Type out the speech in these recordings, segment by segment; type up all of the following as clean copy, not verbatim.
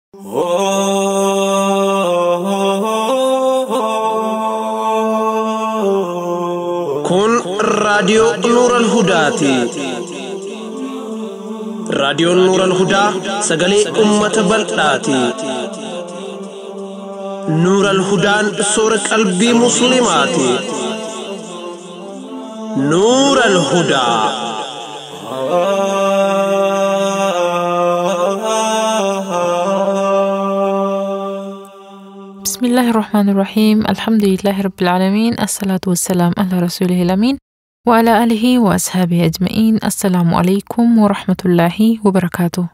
كن راديو نور الهدى راديو نور الهدى سجلي أمة بلداتي نور الهدى سورة قلبي مسلماتي نور الهدى بسم الله الرحمن الرحيم. الحمد لله رب العالمين، الصلاة والسلام على رسوله الأمين وعلى آله وأصحابه أجمعين. السلام عليكم ورحمة الله وبركاته.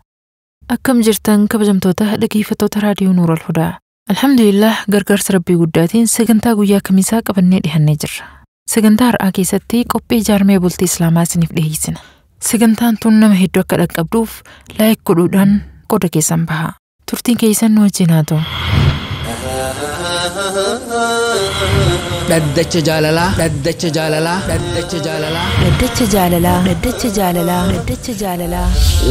أكم جرتن كبجمتوته دقيفتوته راديو نور الهدى. الحمد لله غرغرس ربي قداتين سجنتا قويا كميسا قبني دهن جر. سجنتا رأى كيستي قبي جارمي بولتي إسلاما سنف دهيسن. سجنتان تنم هيدو كدك أبدوف لا يكودودان قد كيسان بها. ترتين كيسان وجيناتو. Daddacha jaalalaa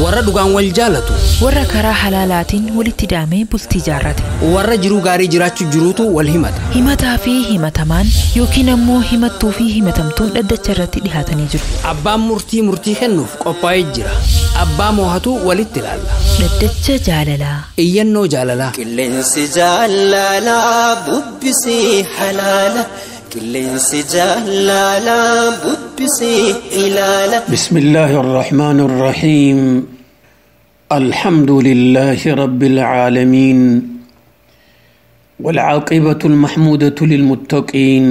warra dhugaan wal jaalatu warra karaa halaalaatiin walitti daamee bultii jaarrate warra jiruu gaarii jiraachuu jiruutu wal himataa fi himatamaan yookiin ammoo himattuu fi himatamtuun daddacha irratti dhihaatanii jiru. Abbaan murtii kennuuf qophaa'ee jira. Abbaa moohatu walitti ilaalla. Daddacha jaalalaa iyyannoo jaalalaa qilleensi jaalalaa bubbisii halaala qilleensi jaalalaa bubbisii ilaala. بسم الله الرحمن الرحيم الحمد لله رب العالمين والعاقبة المحمودة للمتقين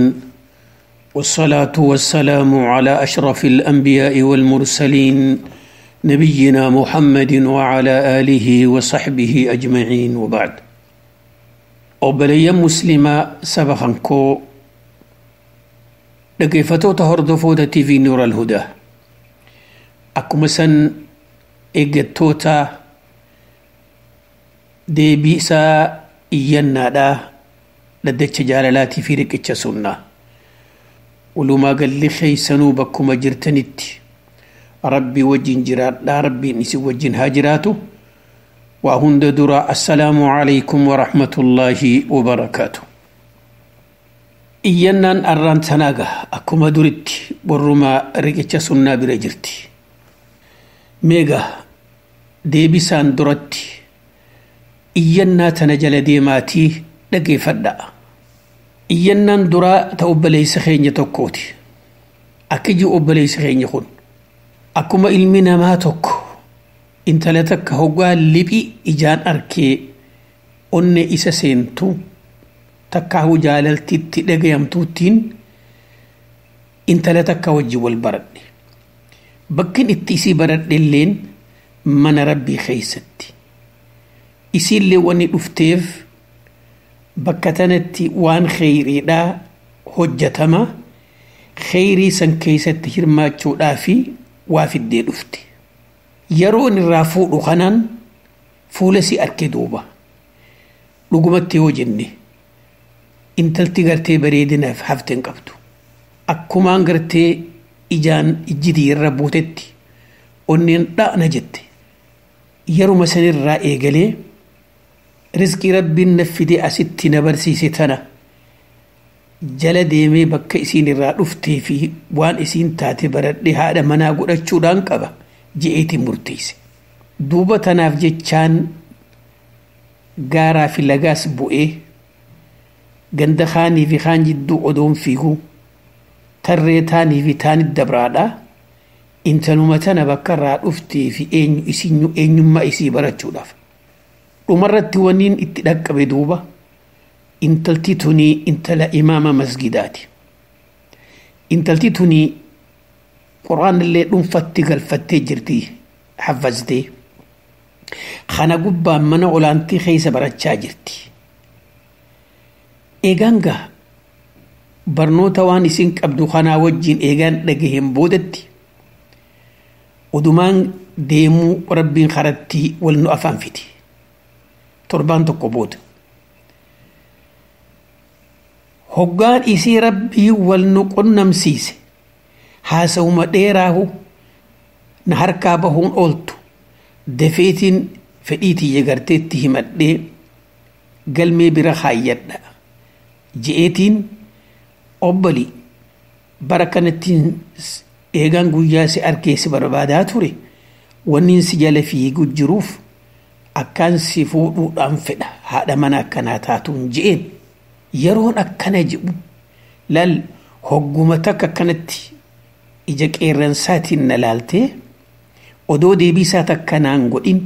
والصلاة والسلام على أشرف الأنبياء والمرسلين نبينا محمد وعلى آله وصحبه أجمعين وبعد. أبليا مسلمة سبخنكو لقيفتو تهردفو تي في نور الهدى أكمسن إيجتوتا دي بيسا إيانا دا لدتش جالالاتي في ركتش سنة ولما قال لي خيسنو بكما جرتنت ربي وجين جرات لا ربي نسي وجين هاجراتو وهند درا. السلام عليكم ورحمة الله وبركاته. إيانان أران تناغا أكما دريتي برما ركتش سنة برجرتي ميغا ديبسان درتي إيانا تنجل ديماتي لقي فدا. إيانان درا تأبلي سخيني توكوتي أكيجي أبلي سخيني خون أكما إلمنا ما توكو انت لتك هقا لبي إجان أركي أني إسا سينتو تكاهو جاللتي تدقيمتوتين انت لتك وجه البرد بكين اتسي برد اللين من ربي خيستي إسي اللي واني افتيف بكتنتي وان خيري دا هجتما خيري سن كيستي هرماتشو دافي وافي الدين افتي يرون الرافو لخنان فولسي أركدوبا لقمتي وجني انتلتي غرتي بريدنا في حفتين قبتو أكمان غرتي إجان إجدي الربوتتي ونين لا نجتي يرو مسن الرائي قلي رزقي ربي نفدي أستي نبرسي ستنا جل ديمي بك إسين الرأفتي في وان إسين تاتي برد هذا منا قد أشودان كبا جئتي مرتيس دوبا تناف جتشان غارا في لغاس بوئي غندخاني في خان جدو أدوم فيهو تريتاني في تاني الدبرادا انتنو متنا بكرا أفتي في إنو ما إسي برد شوداف ومرت ونين اتدك بدوبا انتلتتني انتلا إمام مسجداتي انتلتتني قرآن اللي نفتق الفتي جرتي حفظتي خانا قبا من علانتي خيس براتشا جرتي إيغانغا برنوتا واني سنك أبدو خانا وجين إيغان لقيهم بودتي ودمان ديمو ربين خردتي والنو أفان فيتي تربان تقبود هقان إسي ربي والنقن نمسيسي haasawuma dheeraahu na harkaa bahuun ooltu dafeetiin fedhiitii yagarteetti himadhee galmee bira kaayyadha je'eetiin obbali bara kanattiin eegaan guyyaa si argee si barbaadaa ture wanniin si jala fiiguu jiruuf akkaan si fuudhuudhaan fedha haadha mana akkanaa taatuun je'een yeroon akkana jedhu laal hogguma takka akkanatti ija qeerransaatiin na laaltee odoo deebisaa takka naan godhin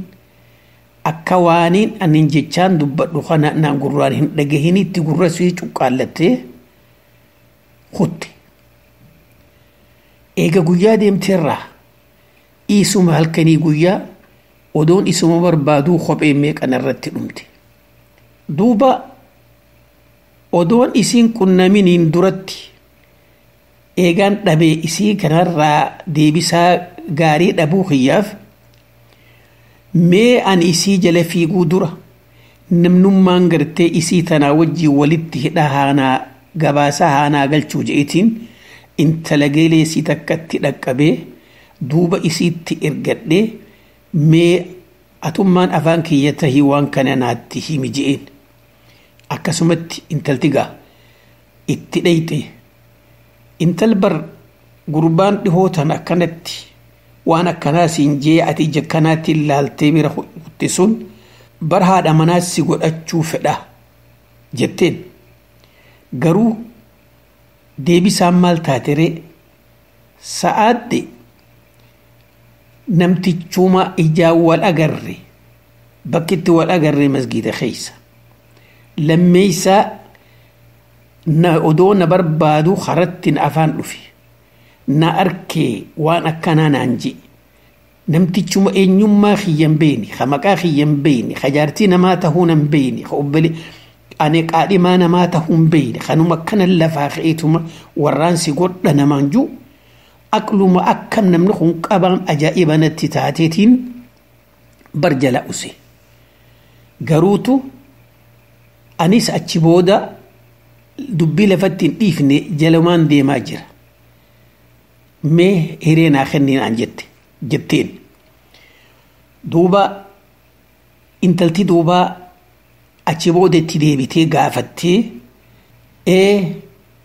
akka waaniin anin jechaan dubbadhu kana naan gurraan hin dhagahinitti gurra sii cuqqaallattee kutte eega guyyaa deemteerraa isuma halkanii guyyaa odoon isuma barbaaduu kophee meeqanarratti dhumte duuba odoon isiin qunnaminiin duratti eegaan dhabee isii kanarraa deebisaa gaarii dhabuu kiyyaaf mee an isii jala fiiguu dura namnummaan gartee isii tanaa wajjii walitti hidha haanaa gabaasaa haanaa galchuu je'etiin intala geeleesii takkatti dhaqqabee duuba isiitti ergadhee mee atummaan afaan kiyya tahii waan kana naatti himi je'een akkasumatti intalti gaa itti dhayxe intal bar gurbaan dhihootan akkanatti waan akkanaa siin jee ati ija kanaatti ilaaltee bira kutte sun bar haadha manaas si godhachuu fedha jetteen garuu deebisaan maal taatere sa'aadde namtichuma ijaa wal agarre bakkitti wal agarre masgiida keessa lammeeysaa na odoo na barbaadu harattin afaan dhufe na arkee waan akkanaa naan je namtichuma eenyummaa kiyyan beeni ka maqaa kiyyan beeni ka jaartii namaa tahuun hin beeni ka obbali ani qaadhimaa namaa tahuun beeni kanuma akkanan lafaa ka'eetuma warraan si godha namaan juu aqluma akkam namni kun qabaan ajaa'iba natti taateetiin bar jala use garuutu anis achi booda dubbii lafatti hin dhiifne jalumaan deemaa jira mee hireenaa kenniin aan jetteen duuba intalti duuba achi booda itti deebitee gaafattee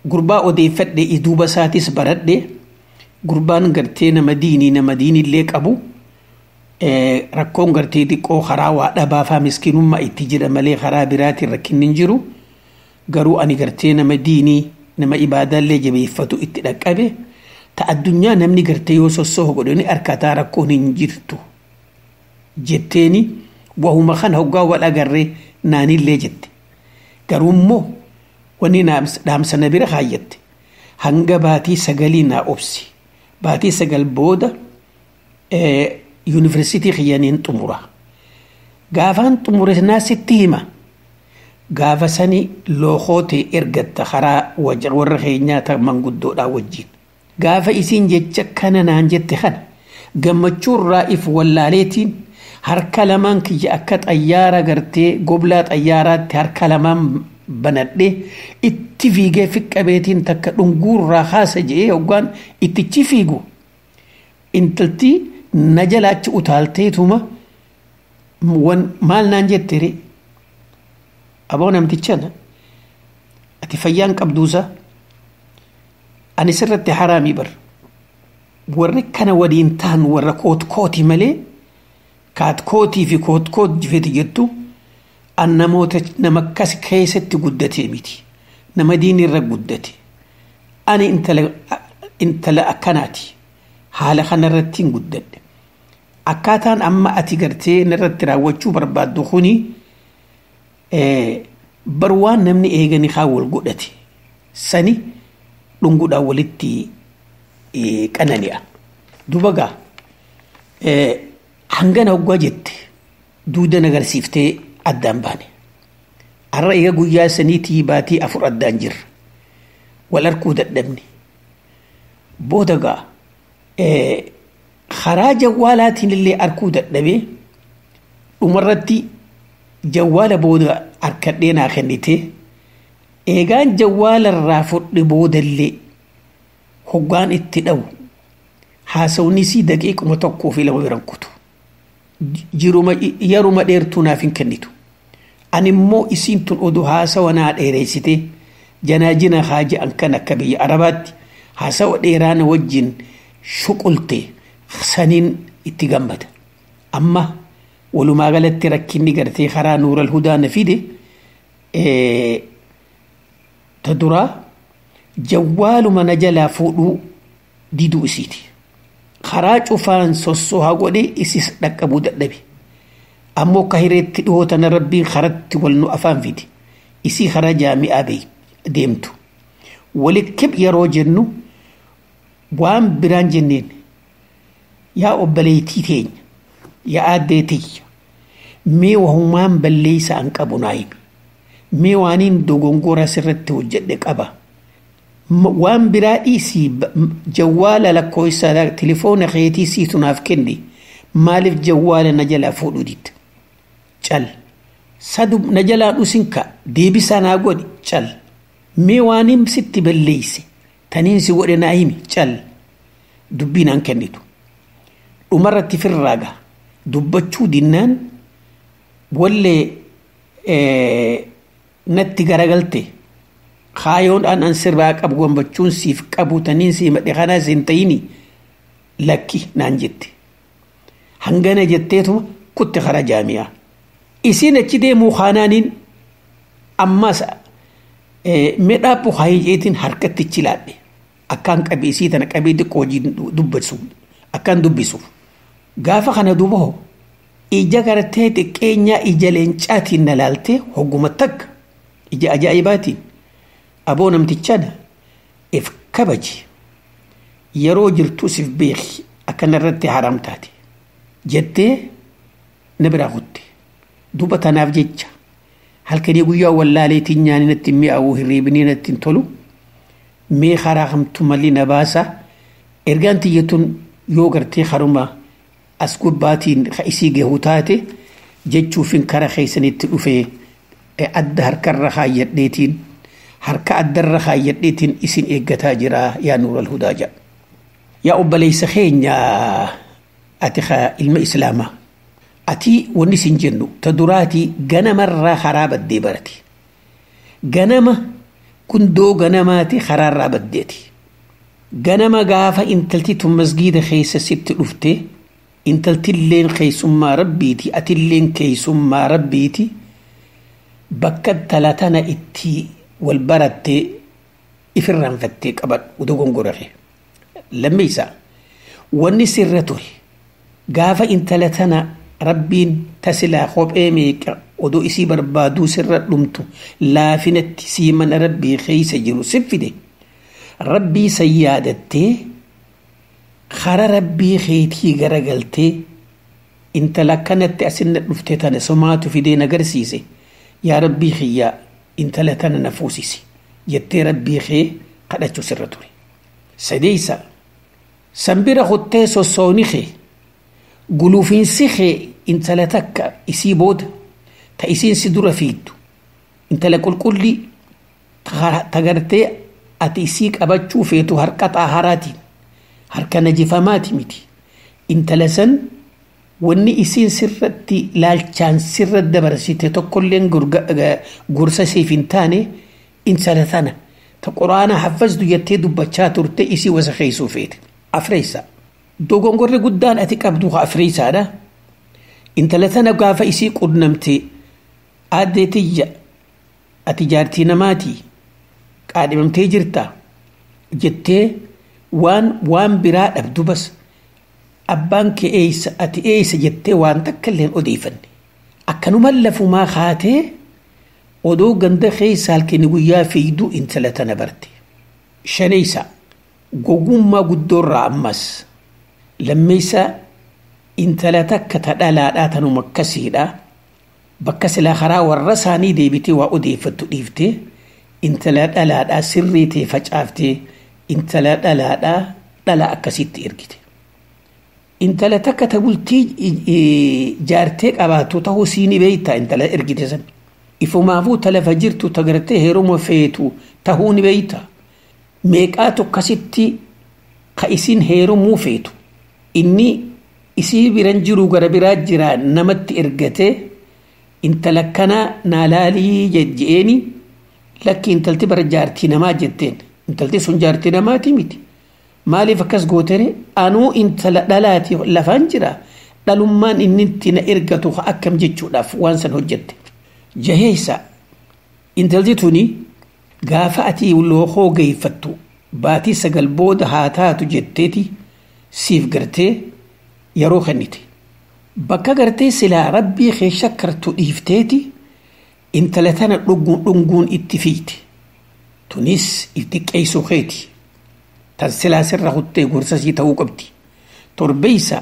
gurbaa odeeffadhe duuba isaatis baradhe gurbaan gartee nama diinillee qabu rakkoon gartee xiqqoo karaa waa dhabaafaa miskinummaa itti jira malee karaa biraatiin rakkinni hin jiru garuu ani gartee nama diinii nama ibaadaallee jabeeffatu itti dhaqqabe ta addunyaa namni gartee yoo sossoo godhani harkataa rakkoon hin jirtu jetteeni wahuma kana hoggaa wal agarree naanillee jette garuu immoo wanni dhaamsa na bira kaayyatte hanga baatii sagalii naa obsi baatii sagal booda yuunivarsiitii kiyyaniin xumura gaafaan xumure naa sitti hima gaafa sani lookootee ergatta karaa warra keenyaa manguddoodhaa wajjiin gaafa isiin jecha kana naan jette kana gammachuurraa if wallaaleetiin harka lamaan kiyya akka xayyaara gartee goblaa xayyaaraatti harka lamaan banadhe itti fiigee fiqqabeetiin takka dhunguurraa haasa je'ee hoggaan ittichi fiigu intalti na jalaachi utaalteetuma maal naan jettere aboo namtichana ati fayyaan qabduusa ani sirratti haraamii bar warri kana waliin ta'an warra kootkooti malee kaatkootii fi kootkoot jifeeti jettu an namoota nama akkas keessatti guddatee miti nama diinirra guddate ani intala akkanaati haala kanarratti hin guddadhe akkaataan amma ati gartee narratti raawwachuu barbaaddu kuni bar waan namni eegani haa wal godhate sani dhunguudhaan walitti qanani'a duuba gaa hangana hoggaa jette duudan agarsiiftee addaan baane har'a eega guyyaa saniitii baatii 4 addaan jirra wal arkuu dadhabne booda gaa karaa jawwaalaatiin illee arkuu dadhabee dhumarratti jawwaala booda harkadhee naa kennite eegaan jawwaalarraa fudhe boodallee hoggaan itti dhawu haasawnisii daqiiquma tokkoo fi lama biran kutu jiruma yeruma dheertuu naaf hin kennitu ani immoo isiin tun oduu haasawa naa dheereessite janaajina haaji an kan akka biyya arabaatti haasawa dheeraana wajjin shuqulte saniin itti gammada amma walumaa galatti rakkinni gartee karaa nuural hudaa na fide ta duraa jawwaaluma na jalaa fuudhuu diduu isiiti karaa cufaan sossohaa godhe isis dhaqqabuu dadhabe ammoo ka hireetti dhihootana rabbiin karatti wal nu afaan fide isii karaa jaami'aa deemtu walikkib yeroo jennu waan biraan jenneen yaa obboleettii teenya yaa aaddee tiyya mee wahumaan balleeysa an qabu naayimi mee waaniin dogongora sirratti hojjedhe qaba waan biraa dhiisii jawwaala lakkooysa telefoona keetii siitu naaf kenni maaliif jawwaala na jalaa fuudhuu didda cal sadu na jalaa dhusinka deebisaa naa godhi cal mee waaniin sitti balleeyse taniin si godhe naa himi cal dubbiin an kennitu dhumarratti firraaga dubbachuu dinnaan wallee natti garagalte kaayoodhaan an sirraa qabu gammachuun siif qabu taniin sii madhe kanaa siin ta'ini lakki naan jette hangana jetteetuma kutte karaa jaami'aa isiin achi deemuu kaanaaniin ammas medhaaphu haayijeetiin harkatti chilaadhe akkaan qabee isii tana qabee xiqqoo hojii dubbatu akkaan dubbisuuf gaafa kana duuba hoo ija gartee xiqqeenyaa ija leencaatiin na laaltee hogguma takka ija ajaa'ibaatiin aboo namtichaadha if kabaji yeroo jirtuu sif beeki akkanarratti haram taate jettee na biraa kutte duuba tanaaf jecha halkanii guyyaa wallaaleetiin nyaanii natti mi'aawuu hirriibinii natti hin tolu mee karaa kamtu malli na baasa ergaan tiyyatuun yoo gartee haruma as gubbaatiin isii gahuu taate jechuufin kara keessanitti dhufee adda harkarra kaayyadheetiin harka addarra kaayyadheetiin isin eeggataa jira yaa nuural hudaa jedha yaa obboleessa keenya ati ilma islaamaa ati wanni isin jennu ta duraatii ganamarraa karaa baddee barate ganama kundoo ganamaati karaarraa baddeeti ganama gaafa intalti tun masgiida keessa sitti dhufte intaltilleen keessummaa rabbiiti atilleen keessummaa rabbiiti bakka talatana itti wal barattee ifirraanfattee qabadhu dogongorare lammeeysa wanni sirra ture gaafa intala tana rabbiin tasilaa kophee meeqa odoo isii barbaaduu sirra dhumtu laafinatti sii mana rabbii keeysa jiru siffide rabbii san yaadattee khara rabbii keetii garagaltee intala kanatti asinna dhufte tana somaatu fidee nagarsiise yaa rabbii khiyyaa intala tana nafuusisi jettee rabbii kee kadhachuu sirra ture sadeeysa sanbira hottee sossooni kee guluufiinsi kee intala takka isii booda ta isiin si dura fiiddu intala qulqullii tagartee ati isii qabachuu feetu harka xaaharaatiin harka najifamaati miti intala san wanni isiin sirratti laalchaan sirra dabarsite tokkolleen gorsa siif hin taane intala tana ta quraana hafazdu jettee dubbachaa turte isii wasa keeysuu feete afreeysa dogongorri guddaan ati qabdu afreeysaadha intala tana gaafa isii qunnamte aaddee tiyya ati jaartii namaatii qaadhimamtee jirta jettee waan biraa dhabdu bas abbaan kee eeysa ati eeysa jettee waan takka illeen odeeffanne akkanumaan lafumaa kaatee odoo ganda keessa halkanii guyyaa fiigdu intala tana barte shaneeysa gogummaa guddoorraa ammas lammeeysa intala takka ta dhalaadhaa tanuma akkasiidha bakka silaa karaa warra isaanii deebitee waa odeeffattu dhiiftee intala dhalaadhaa sirrii ta'e facaaftee intala dhalaadhaa dhala akkasitti ergite intala takka ta bultii jaartee qabaatu ta'uu siini beeyta intala ergite san ifumaafuu talafa jirtu tagartee heeruma feetu ta'uu ni beeyta meeqaa tokkasitti ka isin heerumuu feetu inni isii biran jiru gara biraa jira namatti ergate intala kana naalaalii jejjeeni lakki intalti bara jaartii namaa jetteen intalti sun jaartii namaati miti maaliif akkas gootere anuu intala dhalaati lafaan jira dhalummaan inni itti na ergatu akkam jechuudhaaf waan san hojjette jaheessa intalti tuni gaafa ati lookoo geeffattu baatii 9 booda haa taatu jetteeti siif gartee yeroo kennite bakka gartee silaa rabbii kee shakkartu dhiifteeti intala tana dhunguun itti fiite tunis itti qeessu keeti tan silaa sirra huttee gorsasii ta'uu qabdi torbeessa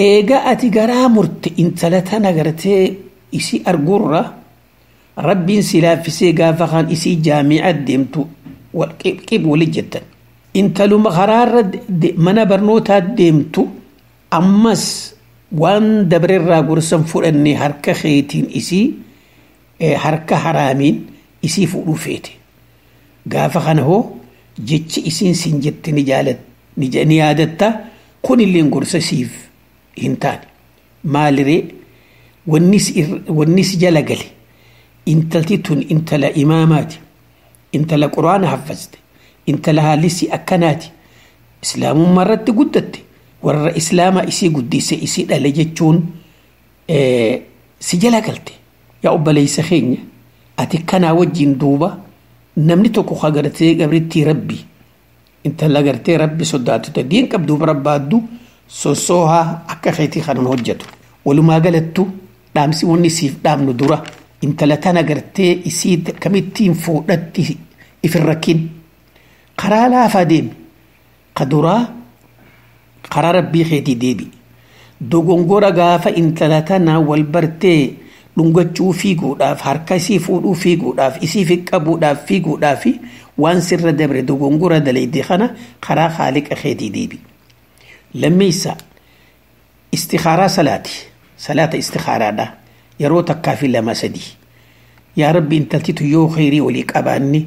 eega ati garaa murte intala tana gartee isi argurra rabbiin silaafisee gaafa kaan isii jaami'a deemtu qib wali jettan intaluma karaarra mana barnootaa deemtu ammas waan dabarerraa gorsan fudhanne harka keetiin isii harka haraamiin isii fuudhuu feete gaafa kana hoo jechi isiin sin jette ni yaadatta kunillee gorsa siif hin taane maaliree wannis jala gale intalti tun intala imaamaati intala quraana hafazte intala haalisi akkanaati islaamummaa irratti guddatte warra islaama isii guddise isii dhale jechuun si jala galte yaa obboleessa keenya ati kanaa wajjin duuba namni tokko kagartee gabrittii rabbi intala gartee rabbi sodaatu diin qabdu barbaaddu sossoohaa akka keetii kanan hojjetu walumaa galattu dhaamsi wanni siif dhaamnu dura intala tana gartee isii kamittiin fuudhatti ifirrakin karaa laafaa deemi kaduraa karaa rabbii keetii deebi dogongora gaafa intala tana wal bartee dhungachuu fiiguudhaaf harka isii fuudhuu fiiguudhaaf isii fiqqabuudhaaf fiiguudhaaf waan sirra dabre dogongora dalayde kana karaa khaaliqa keetii deebi lammeessa istikharaa salaata istikharaadha yeroo takkaa fi lama sadii yaa rabbi intaltitu yoo khayrii walii qabaanne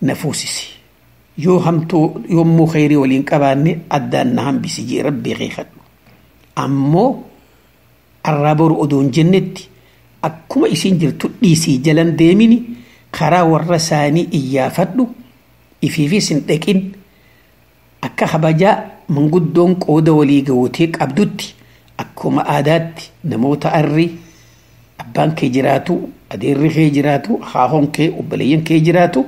nafuusisi yoo hamtuu yommuu khayrii waliin qabaanne addaan na hambisi jee rabbii keekadhu ammoo arraa boru odoon jennetti akkuma isiin jirtu dhiisii jalan deemini karaa warra isaanii iyyaafadhu ifiifis hin dhaqin akka kabajaa manguddoon qooda walii gawotee qabdutti akkuma aadaatti namoota arri abbaan kee jiraatu adeerri kee jiraatu haahoon kee obboleeyyan kee jiraatu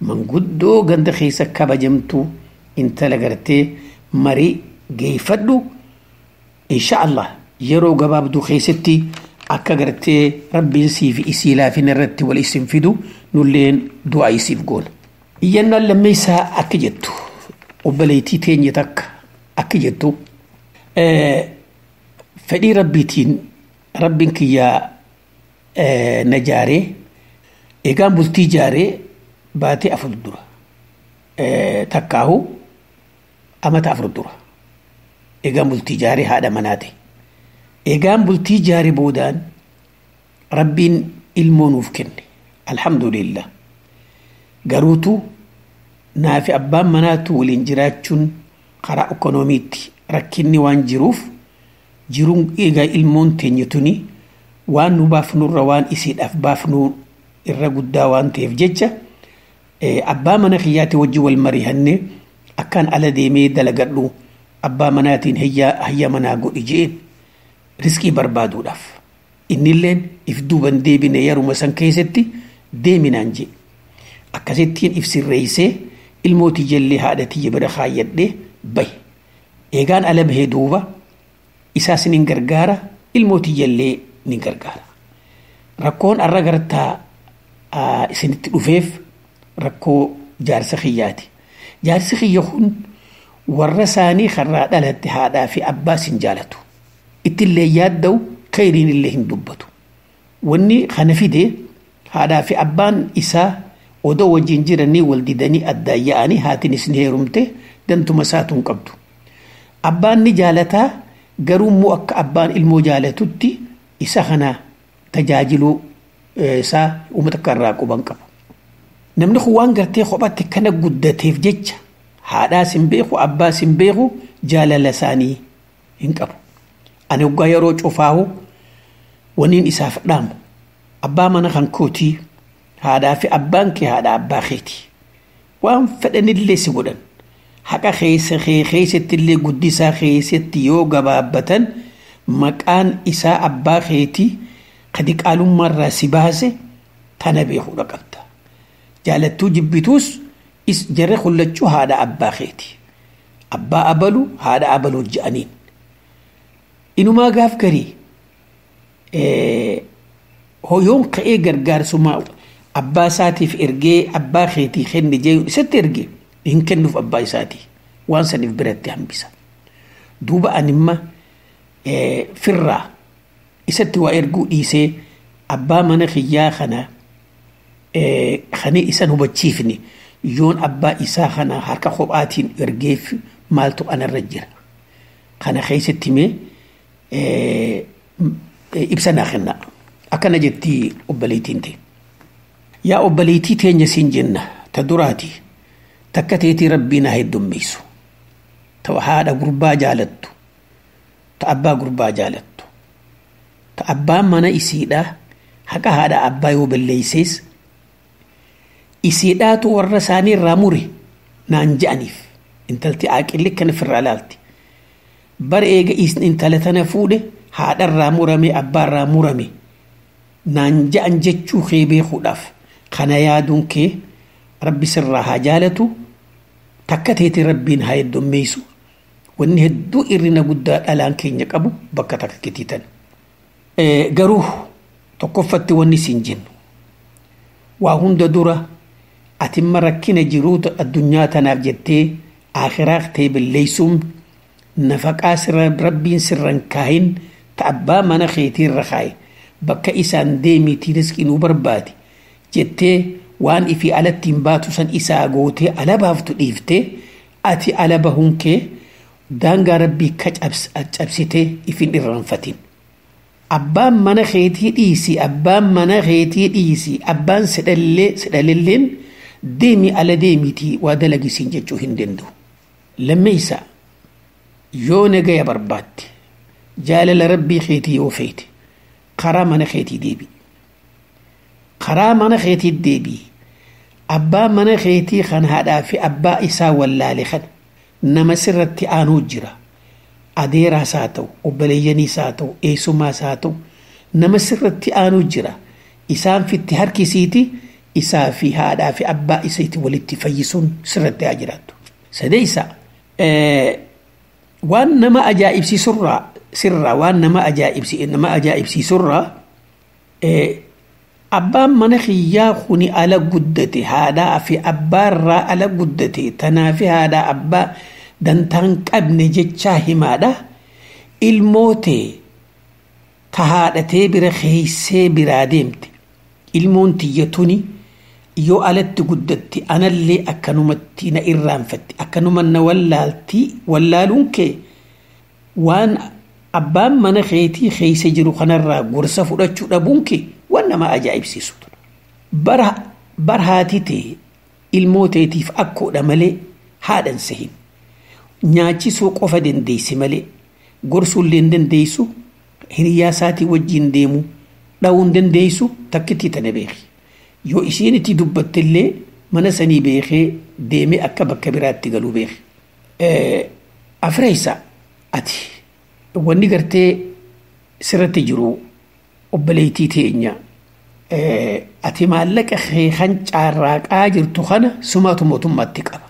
manguddoo ganda keessa kabajamtu intala gartee marii geeffadhu insha Allah yeroo gabaabduu keessatti akka gartee rabbiin siif isii laafina irratti wal isin fidu nulleen du'aa isiif goona iyyannaan lammeessaa akka jettu obboleettii teenya takka akka jettu fedhii rabbiitiin rabbiin kiyyaa na jaaree eegaan bultii jaaree baatee 4 dura takkaahu amata 4 dura eegaan bultii jaaree haadha manaate eegaan bultii jaaree boodaan rabbiin ilmoo nuuf kenne alhamdulillah garuutu naafi abbaan manaatu waliin jiraachuun karaa ekonomiitti rakkinni waan jiruuf jiruun eegaa ilmoon teenyatuni waan nu baafnurra waan isiidhaaf baafnu irra guddaa waan ta'eef jecha abbaa mana kiyyaati wajji wal marihanne akkaan ala deemee dalagadhu abbaa manaatiin hayya manaa godhi jeen riskii barbaaduudhaaf innilleen if duuban deebine yeruma san keessatti deeminaan jee akkasittiin if sirreeysee ilmooti jallee haadhatii bira kaayyadhee bahe eegaan ala bahee duuba isaas nin gargaara ilmooti jallee nin gargaara rakkoon arra gartaa isinitti dhufeef rakkoo jaarsa kiyyaati jaarsi kiyya kun warra isaanii karraa dhalatte haadhaa fi abbaa sin jaalatu ittillee yaadda'u khayriin illee hin dubbatu wanni kana fide haadhaa fi abbaan isaa odoo wajjin jiranii wal didanii addaan yaa'anii haatinis ni heerumte dantuma isaatuun qabdu abbaan ni jaalataa garuu immoo akka abbaan ilmoo jaalatutti isa kana tajaajiluu isaa uummata karraa quban qabu namni kun waan gartee kophatti kana guddateef jecha haadhaa sin beeku abbaa sin beeku jaalala isaanii hin qabu أنا وقايرو شوفاهو ونين إساف دام أبا من خنكوتي هذا في أبانك هذا أبا خيتي وأن فدن اللي سيقولن حقا خيسة اللي قدسا خيسة يوغا بابة مكان إساء أبا خيتي قد قالوا مرة سباسة تنبيه رقبتا جالتو جبتوس جرى خلتشو هذا أبا خيتي أبا أبلو هذا أبلو الجانين إنو ما قاف كري هو يوم قئي قرقار سماو أبا ساتي في إرقي أبا خيتي خين جايو ست إرقي يمكن نف أبا ساتي وانسا نف براتي هم بيسا دوبا أنما فرا إساتي وإرقو إيسي أبا من خيا خنا خني إسان هو بتشيفني يون أبا إسا خنا حركة خباتين إرقيف مالتو أنا الرجل خنا خيستي مي إبسنا خنا أكنا جتي أبليتين تي يا أبليتي تنجسين جنة تدراتي تكتيتي ربنا هيد دميسو توحادا قربا جالتو تأبا قربا جالتو تأبا منا إسيدا حكا هذا أبا يوبليسيس إسيدا تورساني راموري نانجانيف انتلتي آكل لك كان في الرلالتي بر إيجا انتلتنا فوده هذا الرامورمي أبا الرامورمي نانجان جتشو خيبي خلاف خنايا دونكي ربي سرها جالتو تكتيتي ربين هاي الدميسو وانه الدو إرنا قد الان كين يقبو بكا تكتيتن قروه تقفت واني سنجن وهند دورة أتم ركين جروت الدنيا تناف جتي آخراق تيب الليسوم نفق آسر ربين سرن كاين تأبا من خيتي الرخاي بكا إسان ديمي تيرسك إنو بربادي جتي وان إفي على التنباتو سن إسا أغوتي على بافتو إفتي أتي على بهونكي دانغا ربي كأبسيتي إفين إرانفتين أبان من خيتي ديسي أبان من خيتي ديسي أبان سدللين ديمي على ديمي تي ودلقي سنججو هندندو لما يسا يونغا يا برباتي جال ربي خيتي يوفيتي قرا من خيتي ديبي قرا من خيتي ديبي أبا من خيتي خان هذا في أبا إسا ولا لخن نما سرتي آنو جرا أديرا ساتو وبليني ساتو إيسوما ساتو نما سرتي آنو جرا إسان في التهر كيسيتي إسا في هذا في أبا إسيتي والاتفايسون سرتي أجراتو سديسا وان نما أجائب سي سرا وان نما أجائب سي سرا أبا منخيا خوني على قدتي هذا في أبا را على قدتي تنافي هذا أبا دنتانك ابن جتشاه ماذا الموتي تهادتي برخيسي براديمتي المونتي يتوني يو ألت قدتي أنا اللي أكنمتي نئران فتي أكنمن ولالتي ولالونك وان أبا منخيتي خيسي جرو خنرا قرصة فرچو دبونك وانما أجائب سيسود برهاتي الموتي تيف أكو دمالي هذا سهين نياچisuu qofa dandeessi malee gorsullee dandeessu hiriyaasaati wajjin deemu dhaawun dandeessu takkitti tana beeki yoo isiiniti dubbattillee mana sanii beekee deeme akka bakka biraatti galuu beeki afreessa ati wanni gartee sirratti jiru obboleettii teenya ati maallaqa kan caarraaqaa jirtu kana sumaatu mootummaatti qaba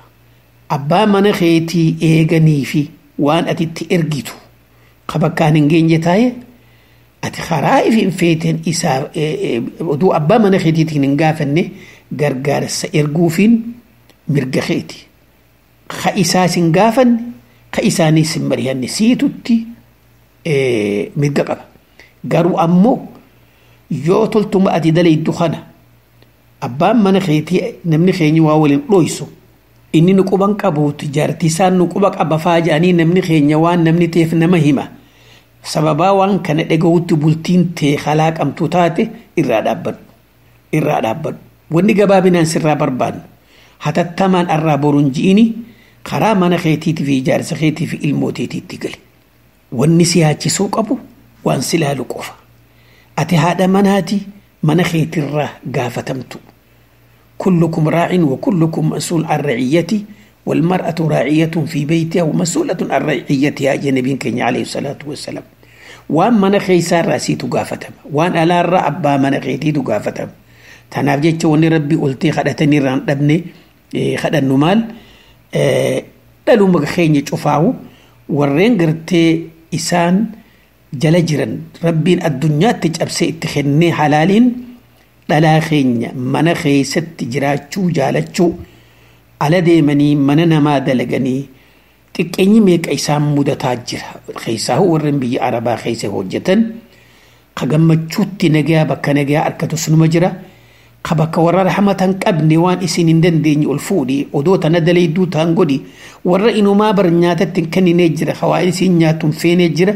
أبا من خيتي إيغاني في وان أتي إرجيتو قبكان إنجين جتاي أتي خرائف إنفيتن إسا ودو أبا من خيتي تننقافني غرغار سإرقوفين مرق خيتي خإساس إنقافن خإساني سمريان نسيتو تي مرق قبا غارو أمو يو تلتم أتي دلي الدخانة أبا من خيتي نمني خيني واولين رويسو inni nuquban qabu tijaartisaan nuquba qaba faajaanii namni keenya waan namni teef nama hima sababa waan kana dhagawutti bultiin tee khalaaqamtu taate irraa dhaabbadhu wanni gabaabinaan sirraa barbaadnu hatattamaan arraa boruun ji'ini karaa mana keetiitii fi ijaarsa keetii fi ilmooteetiitti gali والنسيات سوق أبو وانسلا لقوفا أتي هذا مناتي منخيت الراه قافتمتو كلكم راع وكلكم مسؤول عن رعيتي والمرأة راعية في بيتها ومسؤولة عن رعيتها جنبين كني عليه الصلاة والسلام وان منخي سار راسي تقافتم وان ألا الرأبا منخيتي تقافتم تناف جيتش وني ربي قلتي خدتني ران ابني خد النمال دلو مغخيني تشوفاو ورين قرتي إسان جلجرن ربين الدنيا تجأبسي اتخني حلالين دلا خيني منخي ست جراتشو جالتشو على ديمني مننا ما دلقني تكيني ميك إسان مدتاجر خيساه ورن بي عربا خيسه هجتن قمتشو تنجا بك نجا أركتو سنمجرة قبك ورا رحمة قبني وان إسين دندين الفودي ودوتا ندلي دوتا انقودي ورا إنو ما برنياتا تنكني نجرة خوائل سينياتم في نجرة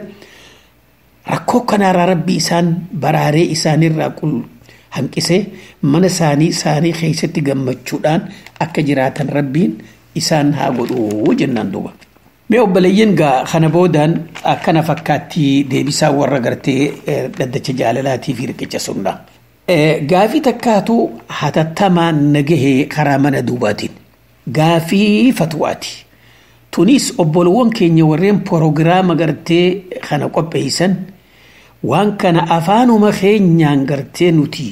ركو كنا ربي إسان براري إسان الرقل هنكسي من ساني خيستي قمتشودان أكجراتا ربين إسان هاقودو جنان دوبا ميو بلين غا خنبودان أكنا فكاتي ديبسا ورا غرتي دادة جالالاتي في ركجة سنة غافي تكاتو حتى تمان نجه خرامنا دوباتين غافي فتواتي تونس أبولوان كيني ورين بروغرام غرتي خنقو بيسن وان كان أفانو مخين نيان غرتي نوتي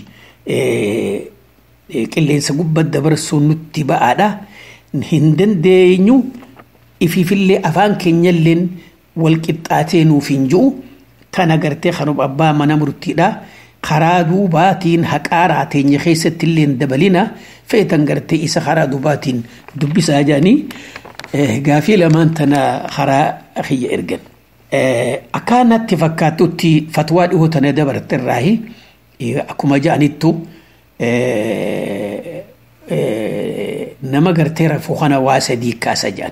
كلين سقوبة دبرسو نوتي بقادا هندن دينيو إفي في اللي أفان كينيالين والكتاتين وفنجو كان غرتي خنوب أبا منامرتي دا خرادو باتين حقاراتين يخيست اللين دبلنا فيتن غرتي إسا خرادو باتين دبس أجاني غافي لمن تنا خرا أخي إرجن أكانت تفكاتو تي فتوى هو تندبرت الراهي أكما جانيتو نما غرتي رفوخنا واسدي كاسجان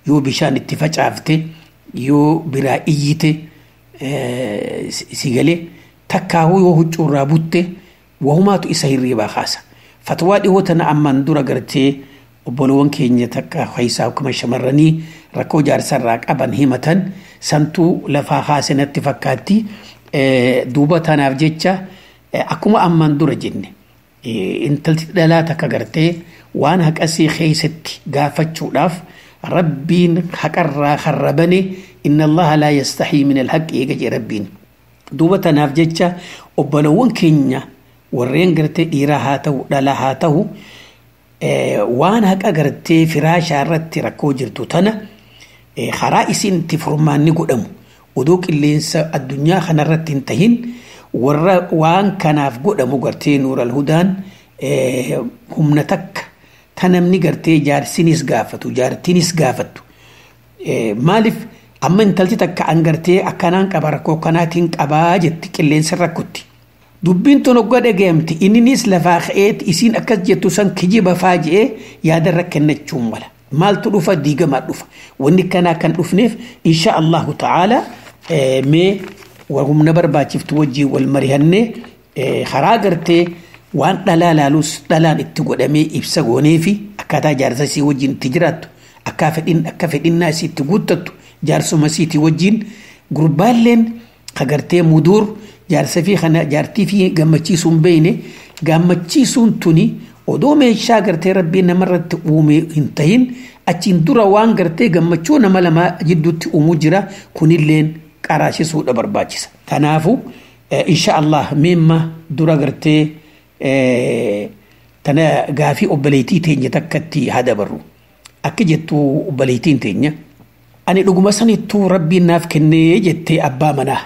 يو بشان اتفاج عفتي يو برائيتي سيغلي تكاوي وهجو رابوتي وهما تو إسا هريبا خاصة فتوى هو تنا أمان دورا غرتي وبولوان كينيا تكا خيسا وكما شمرني ركو جار سراك أبان همتن سنتو لفا خاصة نتفكاتي دوبا تناف جيتشا أكما أمان دورا جنة انتلت دلاتك غرتي وان هك أسي خيستي غافتشو لاف ربين حقر خربني إن الله لا يستحي من الحق يجي ربين دوبا تناف جيتشا وبولوان كينيا ورين غرتي إيرا هاتو دلا هاتو waan haqa gartee firaashaa irratti rakkoo jirtu tana karaa isin itti furmaanni godhamu odoo qilleensa addunyaa kanarratti hin tahin warra waan kanaaf godhamu gartee nuural hudaan humna takka tanamni gartee jaarsinis gaafatu jaartinis gaafatu maaliif amma intalti takka an gartee akkanaan qaba rakkoo kanaatiin qabaa jetti qilleensa rakkotti دبين تنقد أجمت إني نيس لفاخئت إسين أكاد جتوسان كجيب فاجئ يادرك النجوم ولا مال تروفا ديجا ما تروفا وإني كان أفنف إن شاء الله تعالى مي وهم نبر باتشف توجي والمريهن خراجرتي وان لا لوس لا نتقول أمي إبسقوني في أكادا جارسي وجين تجرات أكافئ الناس تقولت جارسو مسيتي وجين جروبالين خجرتي مدور جارسفي خنا جارتي في جمتشيسون بينه جمتشيسون توني ودوم شاغرتي ربنا مرت ومي انتهين أتين درا وانغرتي جمتشونا ملما جدوت ومجرا كونيلين كراشي سود برباجس تنافو إن شاء الله مما درا غرتي تنا غافي أبليتي تيني تكتي هذا برو أكجتو أبليتين تيني أنا لقوا مثلا تو ربي نافكني جتي أبا مناه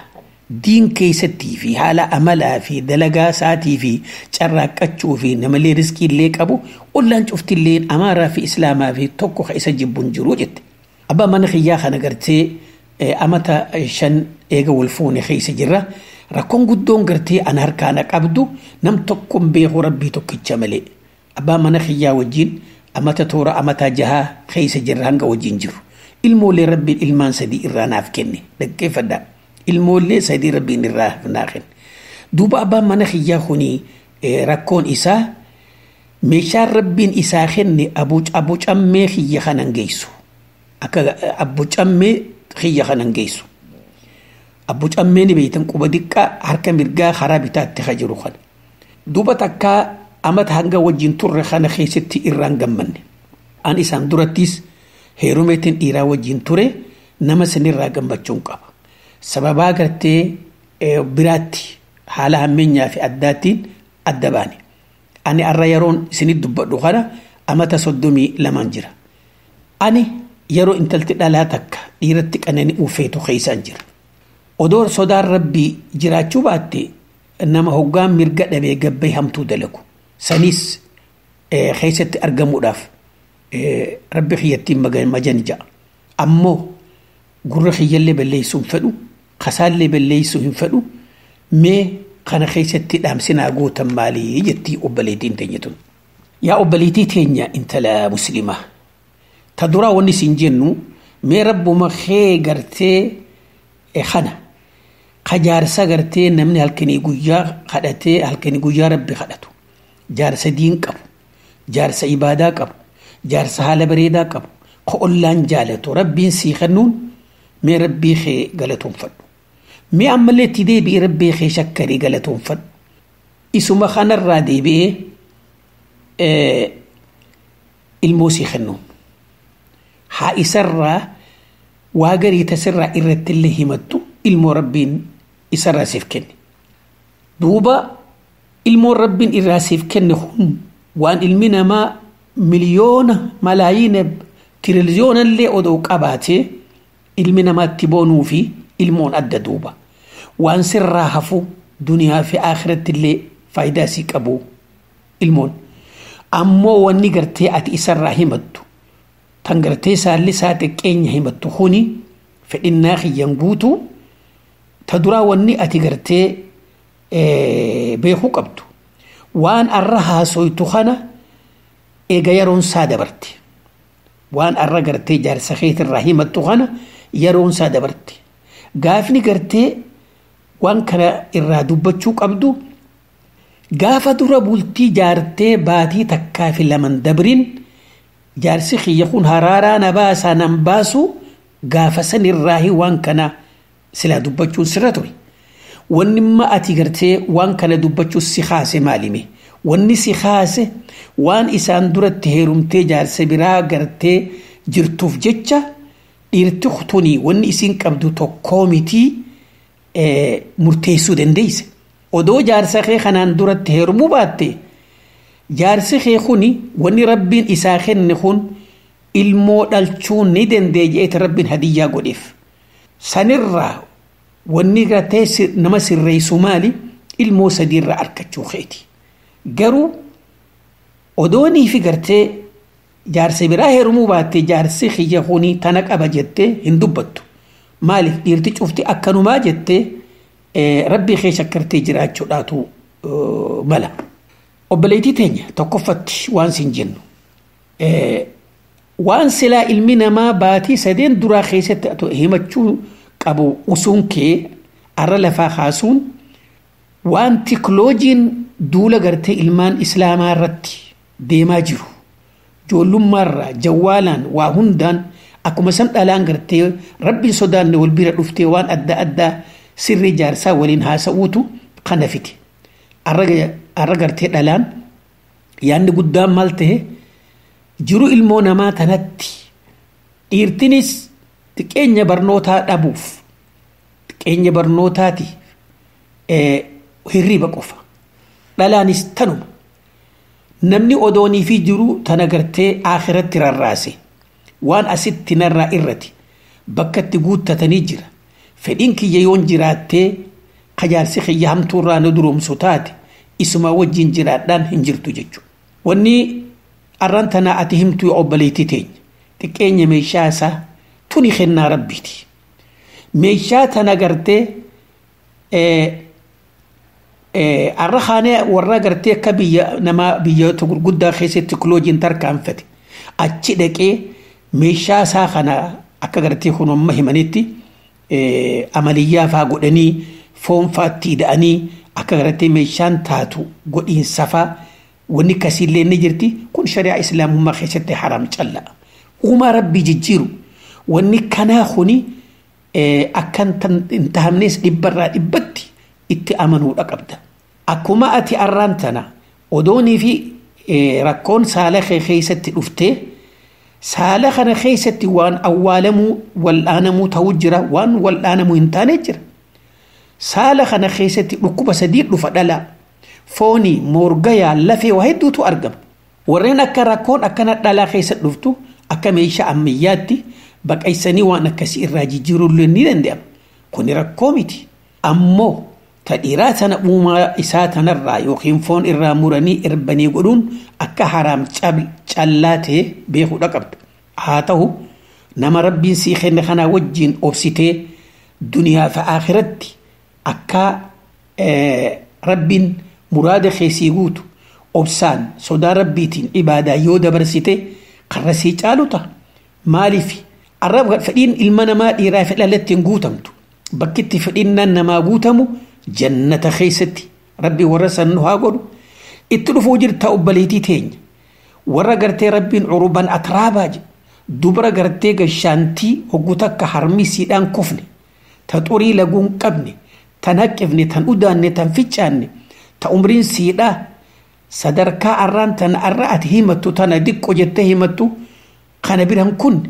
دين كيستي في حالة أملا في دلقا ساتي في شراك أتشو في نمالي رزكي الليك أبو ولا نشوفت اللين أمارا في إسلاما في توكو خيسا جبون جروجت أبا من خياخا نقرتي أمتا شن إيغا والفوني خيسا جرا ركون قدون قرتي أنهر كانك أبدو نم توكم بيغو ربي توكي جمالي أبا من خيا وجين أمتا تورا أمتا جها خيسا جرا هنغا وجين جرو ilmoo lee rabbiin ilmaan sadii irraa naaf kenne dhaggeeffadhaa ilmoo lee sadii rabbiin irraa naaf kenne duuba abbaan mana xiyyaa kuni rakkoon isaa meeshaan rabbiin isaa kenne abuu cammee xiyya kanan geessu akka abuu cammee xiyya kanan geessu أبو جمّيني بيتن قبديكا حركة مرجع خرابيتات تخجرو خان دوبا تكا أمت هنگا وجين تور خان خيستي إيران جمّن أن إسان دراتيس هيروميتن إيرا وجين توري نما سنير راجم بچونقا سببا غرتي براتي حالها منيا في أداتين الدباني أني الريرون سنيد دبدو خانا أما تصدمي لمنجرة أني يرو انتلت دالاتك ديرتك أنني أوفيتو خيسان جرا ودور صدار ربي جراتشو باتي إنما هقام مرقا دبي قبي همتو دلكو سنيس خيست أرقمو داف ربي خياتي مجانجا أمو قرر خيالي بالليسو فدو خسالي بالليسو فدو مي خانا خيستي دامسنا قوتا مالي جتي أباليتين تنيتون يا أباليتي تنيا انت لا مسلمة تدرا وني سنجنو مي ربو ما خي غرتي خانا خجارسا غرتي نمني هالكني قجا خدتي هالكني قجا ربي خدتو جارسا دين قبو جارسا عبادة قبو جارسا حال بريدا قبو قولان جالتو ربي سيخنون مي ربي خي غلطون فدو مي عملتي دي بي ربي خي شكري غلطون فدو اسم خان الرادي بي الموسي خنون ها إسرى واغري تسرى إرت اللي همتو المو ربين إسرى سيفكن دوبا المو ربين إرى سيفكن خون وان المنا ما مليون ملايين تريليون اللي أدو قباتي المنا ما تبونو في المون أدى دوبا وان سرى هفو دنيا في آخرة اللي فايداسي كابو المون أمو واني قرتي أتي إسرى همتو تنقرتي سالي ساتك إن همتو خوني فإنا خيانبوتو تدرا واني أتي قرتي بيخو قبتو وان أرها سويتو خانا إيغا يرون سادة برتي وان أرها قرتي جار سخيت الرحيمة خانا يرون سادة برتي قافني قرتي وان كان إرادو بچو قبدو قافة درا بولتي جارتي باتي تكافي لمن دبرين جارسي خيخون هرارا نباسا نمباسو قافة سن الراهي وان كان سلا دبچو سرطوي وانما أتي قرتي وان كان دبچو سخاسي ماليمي واني سخاسي وان إسان درت هيرومتي جارسي برا قرتي جرتوف جتشا إرتخطوني واني إسين قبدو توقوميتي مرتيسو دنديس ودو جارسي خيخانان درت هيرومو باتي جارسي خيخوني واني ربين إساخن نخون ilmoo dhalchuun ni dandeejeet rabbiin hadiyyaa godheef sanirraa wanni gartee nama sirreessu maali ilmoo sadiirraa arkachuu keeti garuu odoonii fi gartee jaarsa biraa heerumuu baattee jaarsi xiyya hunii tana qaba jettee hin dubbattu maaliif dhiirti cufti akkanumaa jettee rabbii kee shakkartee jiraachuudhaatu mala obboleettii teenya tokkoffatti waan sin jennu وان سلا علمنا ما باتي سدين درا خيست همچو قبو اسونكي ارلفا خاسون وان تكنولوجين دولا غرتي علمان اسلاما رتي ديما جرو جولم مره جوالان وهندان اكو مسن دالان غرتي ربي سودان والبير دفتي وان ادى سر جارسا ولين هاسوتو قنفتي ارغرتي دالان ياند قدام مالته jiru ilmoo namaa tanatti dhiirtinis xiqqeenya barnootaa dhabuuf xiqqeenya barnootaati hirriba qofa dhalaanis tanuma namni odoonii fi jiru tana gartee aakhirratti rarraase waan asitti narraa irrati bakkatti guuttatanii jira fedhiin kiyya yoon jiraattee qajaarsi kiyya hamtuurraa na duroomsu taate isuma wajjin jiraadhaan hin jirtu jechuudha wanni أرنتنا أتهمتو عبليتي تين تكيني ميشاسا توني خنا ربيتي ميشاتنا قرتي الرخانة ورا قرتي كبيا نما بيا تقول قد خيسي تكلوجين تركان فتي أتشدك ميشاسا خنا أكا قرتي خنو مهمانيتي عملية فاقودني فون فاتي داني أكا قرتي ميشان تاتو قدين صفا وني كسير لين نجرتي كون شريعة إسلام ما خيست حرام تلا وما ربي جيرو وني كنا خوني akkan intahamnes dhibbarraa dhibbatti itti amanuudha qabda. Akkuma ati arraan tana odoonii fi rakkoon saala kee keessatti dhuftee saala kana keessatti waan awwaalamuu wal'aanamuu ta'uu jira waan wal'aanamuu hin taane jira. Saala kana keessatti dhukkuba sadii dhufa dhala foonii moorgayaa lafee waa hedduutu argama. Warreen akka rakkoon akkana dhalaa keessa dhuftu akka meeshaa ammayyaatti baqaysanii waan akkasii irraa jijjiiruullee ni danda'ama. Kuni rakkoo miti. Ammoo tadhiiraa sana uumaa isaa tanarraa yookiin foon irraa muranii irbanii godhuun akka haraam callaa ta'e beekuudha qabda. Haa ta'u nama rabbiin sii kenne kanaa wajjiin obsitee duniyaa fi akhiratti akka rabbiin muraada keessii guutu obsaan sodaa rabbiitiin ibaadaa yoo dabarsite karra sii caalu ta'a. Maaliif arraba fedhiin ilma namaa dhiiraa fi dhalatti hin guutamtu. Bakkitti fedhiinnaan namaa guutamu jannata keessatti rabbi warra san nu haa godhu. Itti dhufuu jirta obbaleetii teenya warra gartee rabbiin uruban atraabaa jedhe dubara gartee gashaantii hogguta akka harmisiidhaan kufne ta xurii laguun qabne tan haqqifne tan udaanne tan ficcaanne ta umriin siidhaa sadarkaa arraan tan arra ati himattu tana diqqo jettee himattu kana biran kun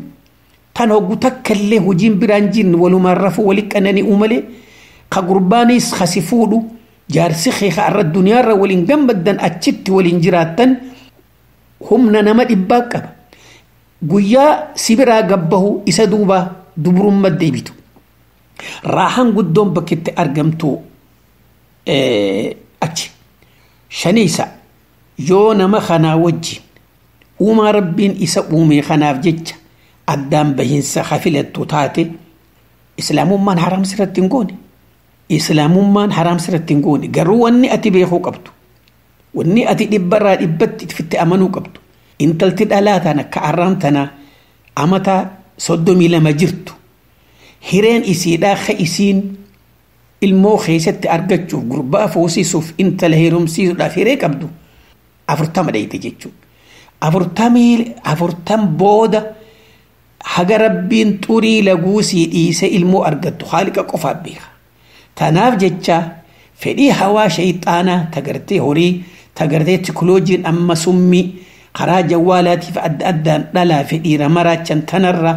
tan hogguta akkallee hojiin biraan jirne walumaan rafuu wali qananii uumale ka gurbaanis kasi fuudhu jaarsi keeka arra duniyaarra waliin gammaddan achitti waliin jiraattan humna nama dhibbaa qaba. Guyyaa sibiraa gabbahu isa duuba dubrummaa deebitu. Raahan guddoon bakkitti argamtu achi. Shaniisa yoo nama kanaa wajjin uumaa rabbiin isa uume kanaaf jecha addaan bahinsa hafilattu taate islaamummaan haram sirratti hin goone. Islaamummaan haram sirratti hin goone. Garuu wanni ati beekuu qabdu. Wanni ati dhibbarraa dhibbatti fitti amanuu qabdu. Intalti dhalaa tana ka arraan tana amata 32 jirtu. Hireen isiidhaa ka isiin ilmoo keessatti argachuuf gurbaa foosisuuf intala heerumsiisuudhaaf hiree qabdu 40 dhayite jechuudha. 40 booda haga rabbiin xurii laguusii dhiise ilmoo argattu haaliqa qofaaf beeka. Tanaaf jecha fedhii hawaa shayxaanaa tagartee horii tagartee tikoloojiin amma summii karaa jawwaalaatiif adda addaan dhalaa fi dhiira maraachan tanarra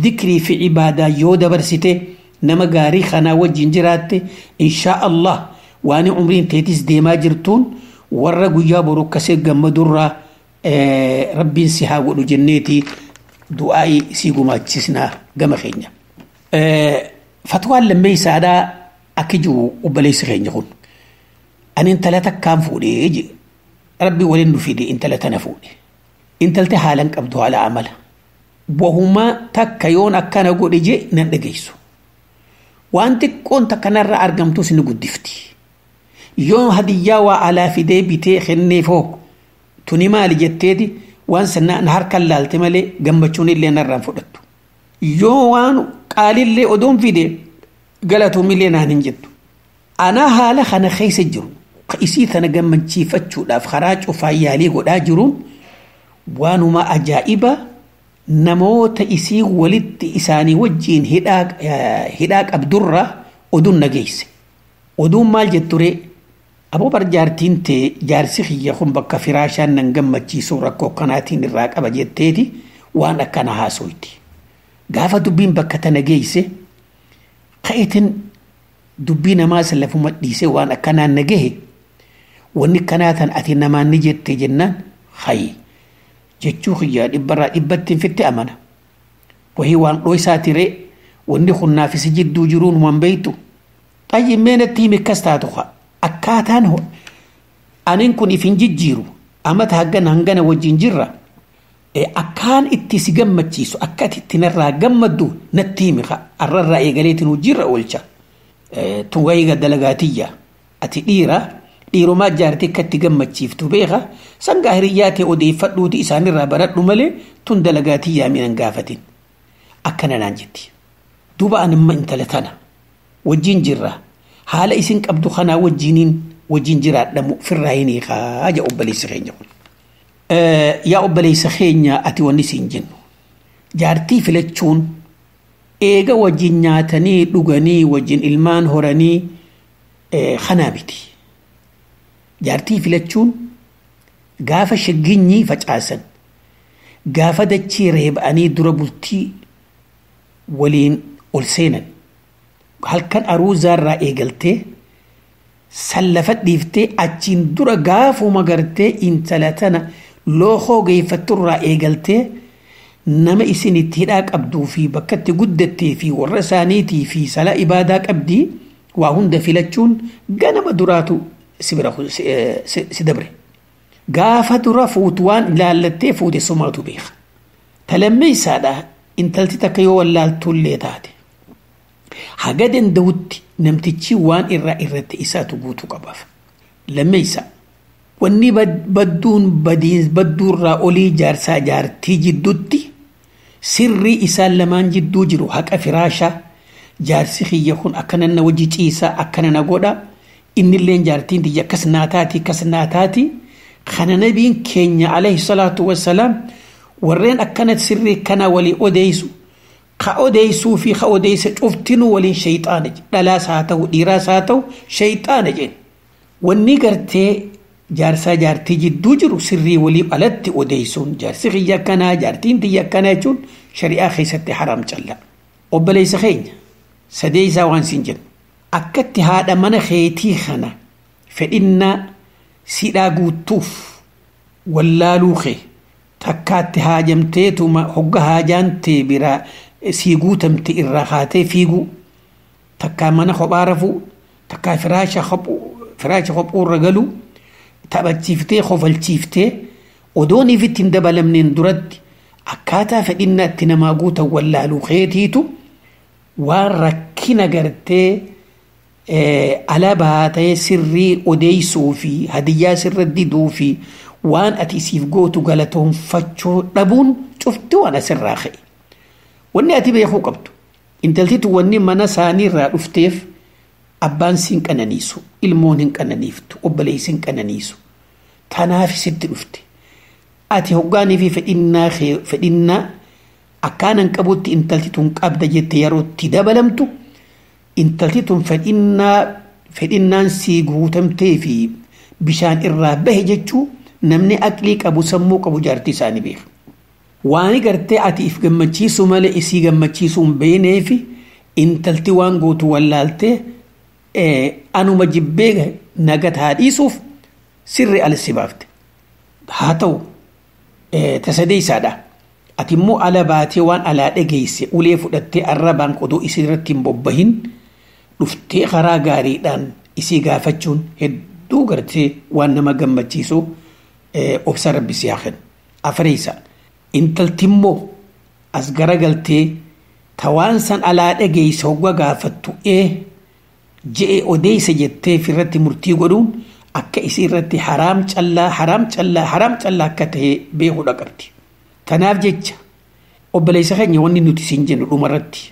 dhikrii fi ibaadaa yoo dabarsite nama gaarii kanaa wajjin jiraatte inshaa Allah waan umriin teetis deemaa jirtuun warra guyyaa boru akkasii gammadurraa rabbiin si haa godhu jenneeti du'aa'ii sii gumaachisnaa gama keenya. Fatwaan lammeeysaadhaa akka jiru obboleessi keenya kun ani intala takkaan fuudhee rabbi waliin nu fide intala tana fuudhe. Intalti haalan qabdu haala amala. Wahumaa takka yoon akkana godhe je nan dhageessu. Waan xiqqoon takkanarra argamtus ni guddifti. Yoon hadiyyaa waa alaa fidee bitee kenneefoo tuni maali jetteeti waan sanaan harkaan laalte malee gammachuun illee narraan fudhattu. Yoo waan qaalillee odoon fide galatuumillee naan hin jettu. Anaa haala kana keessa jiru isii tana gammachiifachuudhaaf karaa cufaa yaalii godhaa jiruun waanuma ajaa'iba namoota isii walitti isaanii wajjiin hidhaa qabdurra oduun nageesse. Oduun maal jetture aboo bar jaartiin tee jaarsi kiyya kun bakka firaashaan nan gammachiisuu rakkoo kanaatiin irraa qaba jetteeti waan akkana haasoyti. Gaafa dubbiin bakka tana geesse qa'itin dubbii namaas lafuma dhiisee waan akkanaan nagahe wanni kanaatan ati namaan ni jette jennaan hayi jechuu kiyyaa dhibbarraa dhibbattiin fitti amana. Wahii waan dhoysaatire wanni kunnaafisi jidduu jiruun waan beeytu xayyi meenatti himi akkas taatu akkaataan aniin kun ifin jijjiiru amata hangana wajjin jirra akkaan itti si gammachiisu akka ati itti narraa gammaddu natti himi arrarraa eegaleetiin hojirra oolcha. Tun wayii dalagaatiyya ati dhiirumaa jaartii akka itti gammachiiftu beeka sangaa hiriyyaa ta'e odeeffadhuuti isaanirraa baradhu malee tun dalagaatiyyaa minan gaafatin akkana naan jetti. Duuba animma intala tana wajjin jirra haala isin qabdu kanaa wajjin jiraadhamu firraa hin hiikaa obboleessa keenya kun. Yaa obboleessa keenya ati wanni siin jennu jaartii filachuun eega wajjin nyaatanii dhuganii wajjin ilmaan horanii kanaa miti. Jaartii filachuun gaafa shagginyii facaasan gaafa dachii reeba'anii dura bultii waliin ol seenan halkan aruuzaarraa eegaltee sallafa dhiiftee achiin dura gaafuma gartee intala tana lookoo geeffatturraa eegaltee nama isin itti hidhaa qabduu fi bakka itti guddattee fi warra isaaniitii fi salaa ibaadaa qabdii waa hunda filachuun ganama duraatu si dabre. Gaafa dura fuutu waan ilaallattee fuute sumaatu beeka. Talammee isaadha intalti takka yoo wallaaltullee taate. Haga danda'utti namtichi waan irratti isaatu guutuu qabaaf. Lammee isaa wanni badduurraa olii jaarsaa jaartii jidduutti sirrii isaan lamaan jidduu jiru haqa firaashaa jaarsi kiyya kun akkana na wajji ciisaa akkana na godha innilleen jaartiin tiyya akkas naataati kana nabiin keenya alayhi salaatu wassalaam warreen akkana sirrii kana walii odeysu ka odeysuu fi ka odeysa cuftinu waliin shayxaana dhalaas haa ta'u dhiiraas haa ta'u shayxaana jeen wanni gartee jaarsaa jaartii jidduu jiru sirrii waliif alatti odeysuun jaarsi kiyya akkanaa jaartiin tiyya akkanaa jechuun shari'aa keessatti haraam calla. Obboleessa keenya sadeeysaa waan siin jennu akkatti haadha mana keetii kana fedhinnaa sidhaa guutuuf wallaaluu kee takkaatti haajamteetuma hogga haajaantee biraa sii guutamte irraa haatee fiiguu takkaa mana kophaa rafuu takkaa firaasha kophuurra galuu taphachiiftee kofalchiiftee odooniif ittiin dabalamneen duratti akkaataa fedhinnaatti namaa guutan wallaaluu keetiitu waan rakkina gartee alabaa ta'ee sirrii odeysuu fi hadiyyaa sirra diduu fi waan ati isiif gootu galatoonfachuu dhabuun cufti waan asirraa ka'e. Wanni ati beekuu qabdu intaltitu wanni mana isaaniirraa dhufteef abbaan siin qananiisu ilmoon hin qananiiftu obboleessi hin qananiisu tanaaf sitti dhufte ati hoggaanii fi fedhinnaa akkaanan qabutti intaltituun qabda jette yerootti dabalamtu intaltituun fedhinnaan sii guutamtee fi bishaan irraa bahe jechuu namni aqlii qabu sammuu qabu jaartii isaanii beeka. Waan gartee ati if gammachiisu malee isii gammachiisuu hin beekneefi intalti waan gootu wallaaltee anuma jibbee nagataa dhiisuuf sirri ala si baafte. Haa ta'u tasadeeysaadha. Ati immoo ala baatee waan alaa dhageesse ulee fudhattee arrabaan qoduu isii irratti hin bobbahin dhuftee karaa gaariidhaan isii gaafachuun hedduu gartee waan nama gammachiisu obsa rabbi si haa kennu. Afreessa intalti immoo as garagaltee tawaan san alaa dhageesse hogga gaafattu je'e odeysa jettee firratti murtii godhuun akka isii irratti haraam callaa akka ta'e beekuudha qabdi. Tanaaf jecha obboleessa keenya wanni nuti siin jennu dhumarratti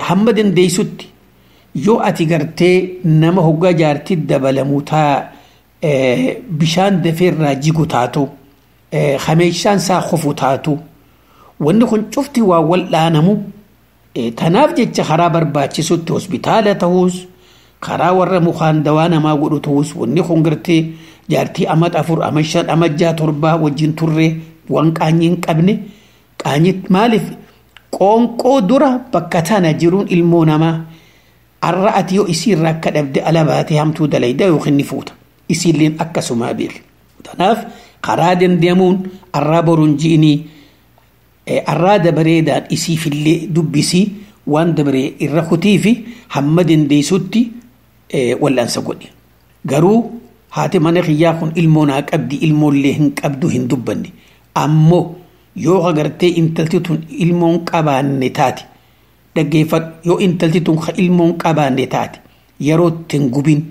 hamma dandeessutti yoo ati gartee nama hoggaa jaartii dabalamuu bishaan dafeerraa jigu taatu hameeshaan isaa qofu taatu wanni kun cufti waa wal'aanamu tanaaf jecha karaa barbaachisutti hospitaala ta'uus karaa warra mukaan dawaa namaa godhu ta'uus wanni kun gartee jaartii amat 4 amat 5 amat 6 7 wajjin turree waan qaanyiin qabne qaanyit maaliif qoonqoo dura bakka tana jiruun ilmoo namaa arra ati yoo isiirraa akka dhabde ala baatee hamtuu dalayda yookiin ni fuuta isiilleen akkasumaa beek. Tanaaf karaa dandeemuun arraa boruun ji'inii arraa dabareedhaan isiifillee dubbisii waan dabaree irra kutii fi hamma dandeessutti wal'aansa godhe. Garuu haati mana kiyyaa kun ilmoo naa qabdi ilmoollee hin qabdu hin dubbanne. Ammoo yoo agartee intalti tun ilmoon qabaanne taate dhaggeeffadhu yoo intalti tun ilmoon qabaanne taate yeroo ittiin gubin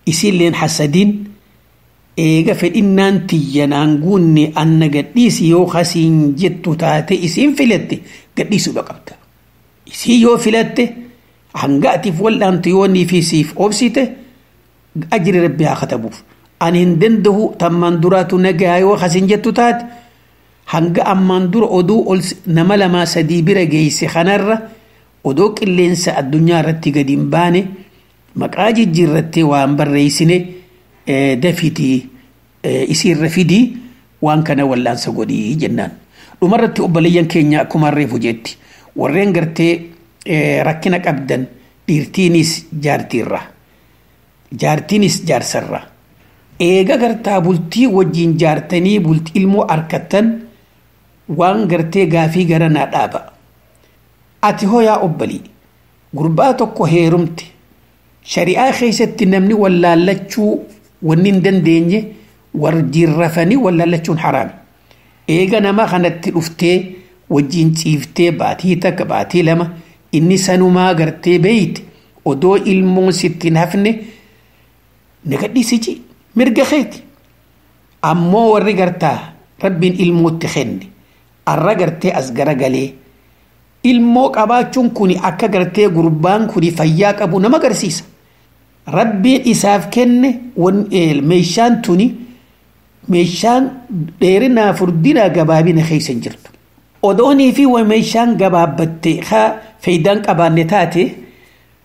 isiilleen hasadiin eega fedhinnaan tiyyanaan guunne anna gadhiisi yoo kasiin jettu taate isiin filatte gadhiisuudha qabda. Isii yoo filatte hanga atiif wal'aantu yoo niifi siif obsite ajri rabbi haa katabuuf. Ani hin danda'u tammaan duraatu nagaa yoo kasiin jettu taate hanga ammaan dura oduu ol nama lamaa sadii bira geesse kanarra odoo qilleensa addunyaa irratti gadi hin baane maqaa jijjiirrattee waan barreessine dafiitii isiirra fidii waan kana wallaansa godhii jennaan. Dhumarratti obboleeyyan keenya akkuma reefu jetti warreen gartee rakkina qabdan dhiirtiinis jaartiirra jaartiinis jaarsarra eega gartaa bultii wajjin jaartanii bultii ilmoo arkattan waan gartee gaafii gara naa dhaaba. Ati hooyaa obbalii gurbaa tokko heerumte shari'aa keessatti namni wallaallachuu wanni hin dandeenye warjiirrafanii wallaallachuun haraami. Eega nama kanatti dhuftee wajjin ciiftee baatii takka baatii lama inni sanumaa gartee beeyte odoo ilmoon sitti hin hafne nagadhiisichi mirga keeti. Ammoo warri gartaa rabbiin ilmootti kenne arra gartee as garagalee ilmoo qabaachuun kuni akka gartee gurbaan kuni fayyaa qabu nama agarsiisa. Rabbiin isaaf kenne meeshaan tuni meeshaan dheerinaa furdinaa gabaabina keessa hin jirtu. Odoonii fi meeshaan gabaabbatte haa faayidaan qabaanne taate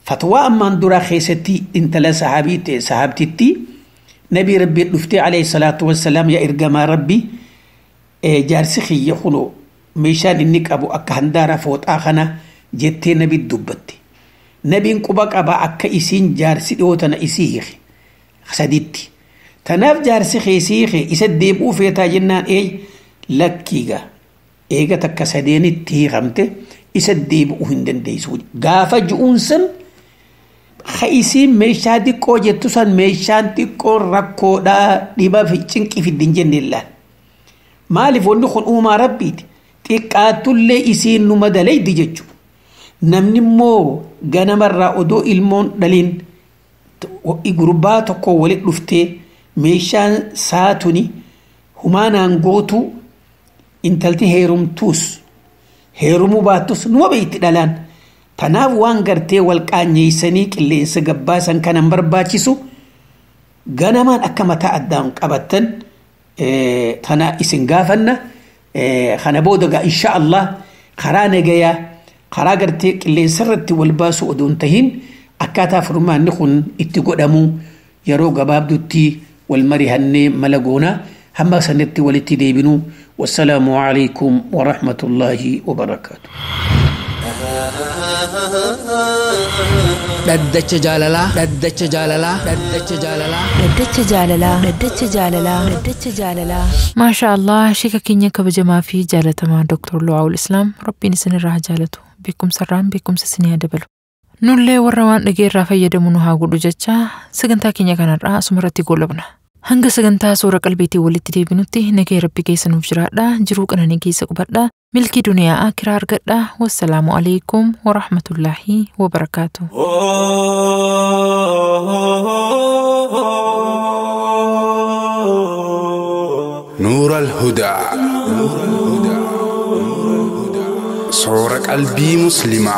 fatwaa ammaan duraa keessatti intala sahaabtitti nabii rabbii dhuftee alayhi salaatu wassalaam yaa ergamaa rabbii jaarsi kiyya kunoo meeshaan inni qabu akka handaara fooxaa kana jettee nabii dubbatte. Nabiin quba qaba akka isiin jaarsi dhiyootana isii hiike saditti. Tanaaf jaarsi keessi hiike isa deebi'uu feetaa jennaan lakkiiga eega takka sadeenitti hiikamte isa deebi'uu hin dandeessu. Gaafa ju'uun san isiin meeshaa xiqqoo jettu san meeshaan xiqqoon rakkoodhaa dhiba fi cinqii fiddin jennillaan. Maaliif wanni kun uumaa rabbiiti xiqqaattullee isiin numa dalaydi jechuudha. Namni immoo ganamarraa odoo ilmoon dhaliin gurbaa tokko walitti dhuftee meeshaan saatuni humaanaan gootu intalti heerumtuus heerumuu baattus numa beeyti dhalaan. Tanaaf waan gartee wal qaanyeessanii qilleensa gabbaasan kanan barbaachisu ganamaan akka mataa addaan qabattan tana isin gaafanna. Kana booda insha Allah karaa nagayaa karaa gartee qilleensa irratti wal baasu odoon tahin akkaataa furmaanni kun itti godhamu yeroo gabaabdutti wal marihannee mala goonaa hamma sanitti walitti deebinu. Wassalaamu alaykum wa rahmatullahi wa barakaatuh. Dhaddacha jaalalaa dhaddacha jaalalaa dhaddacha jaalalaa Dhaddacha jaalalaa Dhaddacha jaalalaa Dhaddacha jaalalaa Maasha Allah shika keenya kabajamaa fi jaalatamaa Dr. Lu'aawul Islaam rabbiin isinirraa haa jaalatu beekumsarraan beekumsa isinii haa dabalu. Nullee warra waan dhageerraa fayyadamu nu haa godhu jecha sagantaa keenya kanarraa asumarratti goolabna. Hanga sagantaa suura qalbiitii walitti deebinutti nagee rabbi keessa nuuf jiraadha jiruu qananii keessa qubadha milkii duniyaa akiraa argadha. Wassalaamu alaykum wa rahmatullahi wa barakaatuh. نور الهدى صورة قلبي مسلمة